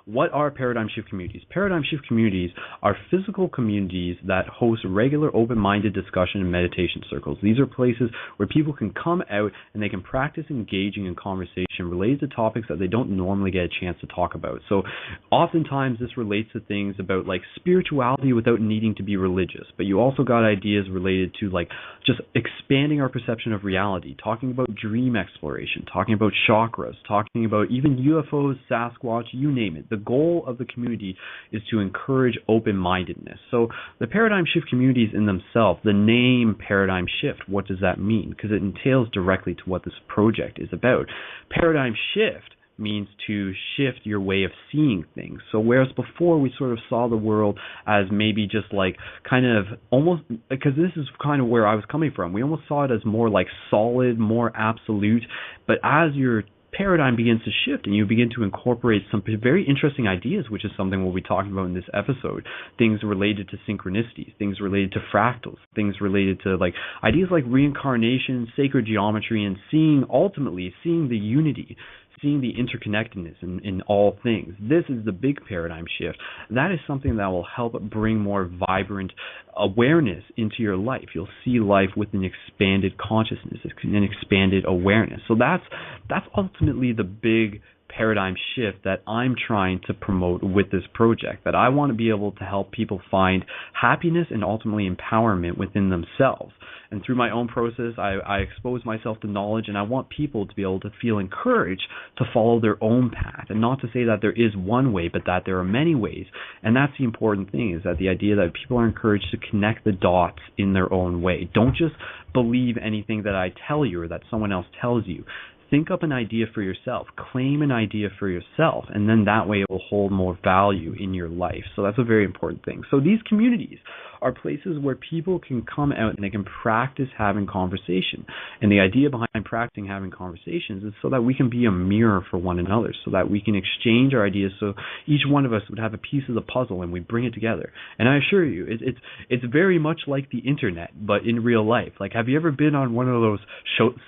what are paradigm shift communities? Paradigm shift communities are physical communities that host regular open-minded discussion and meditation circles. These are places where people can come out and they can practice engaging in conversation related to topics that they don't normally get a chance to talk about. So oftentimes this relates to things about like spirituality without needing to be religious, but you also got ideas related to like just expanding our perception of reality, talking about dream exploration, talking about chakras, talking about even UFOs, Sasquatch, you name it. The goal of the community is to encourage open-mindedness. So the paradigm shift communities in themselves, the name paradigm shift, what does that mean? Because it entails directly to what this project is about. Paradigm shift means to shift your way of seeing things. So whereas before we sort of saw the world as maybe just like kind of almost, because this is kind of where I was coming from, we almost saw it as more like solid, more absolute, but as your paradigm begins to shift and you begin to incorporate some very interesting ideas, which is something we'll be talking about in this episode, things related to synchronicities, things related to fractals, things related to like ideas like reincarnation, sacred geometry, and ultimately seeing the unity, seeing the interconnectedness in all things. This is the big paradigm shift. That is something that will help bring more vibrant awareness into your life. You'll see life with an expanded consciousness, an expanded awareness. So that's ultimately the big paradigm shift that I'm trying to promote with this project, that I want to be able to help people find happiness and ultimately empowerment within themselves. And through my own process, I expose myself to knowledge, and I want people to be able to feel encouraged to follow their own path, and not to say that there is one way, but that there are many ways. And that's the important thing, is that the idea that people are encouraged to connect the dots in their own way. Don't just believe anything that I tell you or that someone else tells you. Think up an idea for yourself, claim an idea for yourself, and then that way it will hold more value in your life. So that's a very important thing. So these communities are places where people can come out and they can practice having conversation. And the idea behind practicing having conversations is so that we can be a mirror for one another, so that we can exchange our ideas, so each one of us would have a piece of the puzzle and we bring it together. And I assure you, it's very much like the internet, but in real life. Like, have you ever been on one of those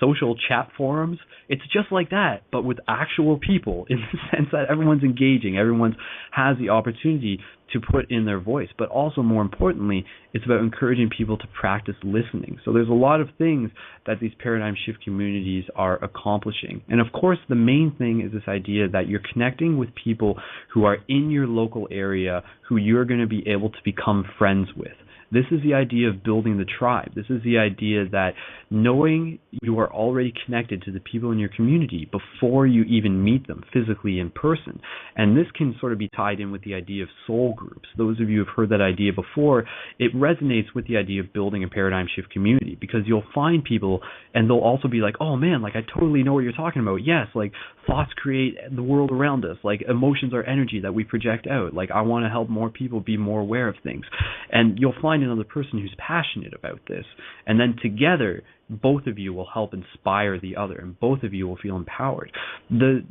social chat forums? It's just like that, but with actual people, in the sense that everyone's engaging, everyone has the opportunity to put in their voice, but also more importantly, it's about encouraging people to practice listening. So there's a lot of things that these paradigm shift communities are accomplishing. And of course, the main thing is this idea that you're connecting with people who are in your local area, who you're going to be able to become friends with. This is the idea of building the tribe. This is the idea that knowing you are already connected to the people in your community before you even meet them physically in person. And this can sort of be tied in with the idea of soul groups. Those of you who have heard that idea before, it resonates with the idea of building a paradigm shift community, because you'll find people and they'll also be like, oh man, like I totally know what you're talking about. Yes, like thoughts create the world around us. Like emotions are energy that we project out. Like I want to help more people be more aware of things. And you'll find another person who's passionate about this, and then together both of you will help inspire the other, and both of you will feel empowered. The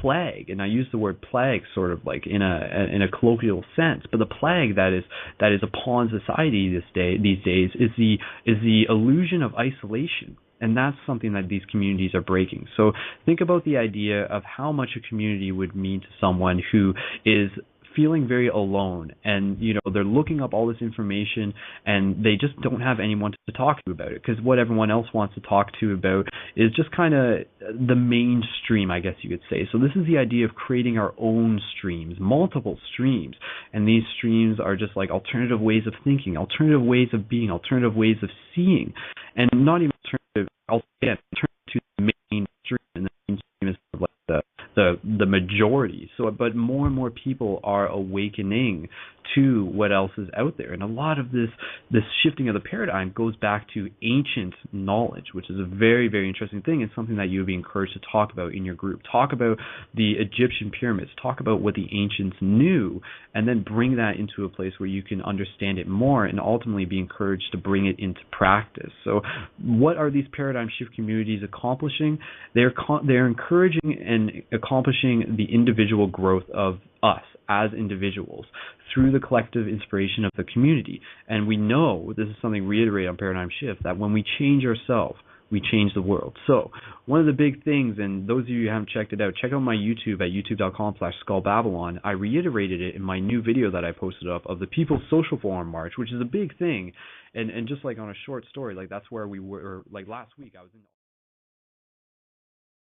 plague, and I use the word plague sort of like in a colloquial sense, but the plague that is upon society these days is the illusion of isolation. And that's something that these communities are breaking. So think about the idea of how much a community would mean to someone who is feeling very alone, and they're looking up all this information and they just don't have anyone to talk to about it, because what everyone else wants to talk to about is just kind of the mainstream, I guess you could say. So this is the idea of creating our own streams, multiple streams, and these streams are just like alternative ways of thinking, alternative ways of being, alternative ways of seeing, and not even alternative to the mainstream. And the mainstream is sort of like the majority. So, but more and more people are awakening to what else is out there. And a lot of this shifting of the paradigm goes back to ancient knowledge, which is a very, very interesting thing. It's something that you would be encouraged to talk about in your group. Talk about the Egyptian pyramids. Talk about what the ancients knew, and then bring that into a place where you can understand it more and ultimately be encouraged to bring it into practice. So what are these paradigm shift communities accomplishing? They're encouraging and accomplishing the individual growth of us as individuals through the collective inspiration of the community. And we know, this is something reiterated on Paradigm Shift, that when we change ourselves, we change the world. So one of the big things, and those of you who haven't checked it out, check out my YouTube at youtube.com/skullbabylon. I reiterated it in my new video that I posted up of the People's Social Forum March, which is a big thing. And just like on a short story, like that's where we were, like last week I was in